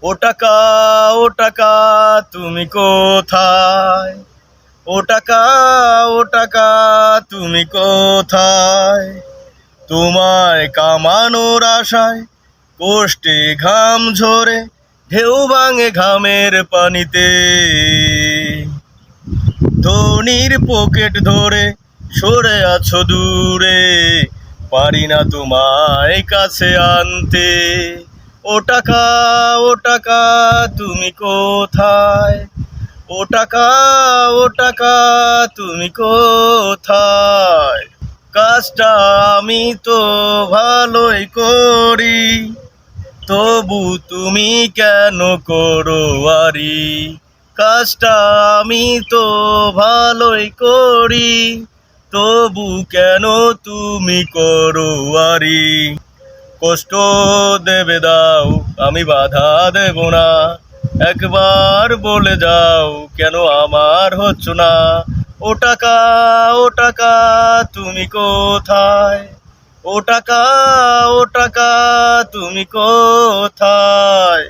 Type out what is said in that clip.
ও টাকা, ও টাকা, তুমি কোথায়? ও টাকা, ও টাকা, তুমি কোথায়? তোমায় কামানোর আশায় কষ্টে ঘাম ঝরে ঢেউ ভাঙে ঘামের পানিতে। ধনির পকেট ধরে সরে আছো দূরে, পারি না তোমায় কাছে আনতে। ও টাকা, ও টাকা, তুমি কোথায়? ও টাকা, ও টাকা, তুমি কোথায়? কাজটা আমি তো ভালোই করি, তবু তুমি কেন করো আরি? কাজটা আমি তো ভালোই করি, তবু কেন তুমি করো আরি? কষ্ট দেবে দাও, আমি বাধা দেব না, একবার বলে যাও কেন আমার হচ্ছ না? ও টাকা, ও টাকা, তুমি কোথায়? ও টাকা, ও টাকা, তুমি কোথায়?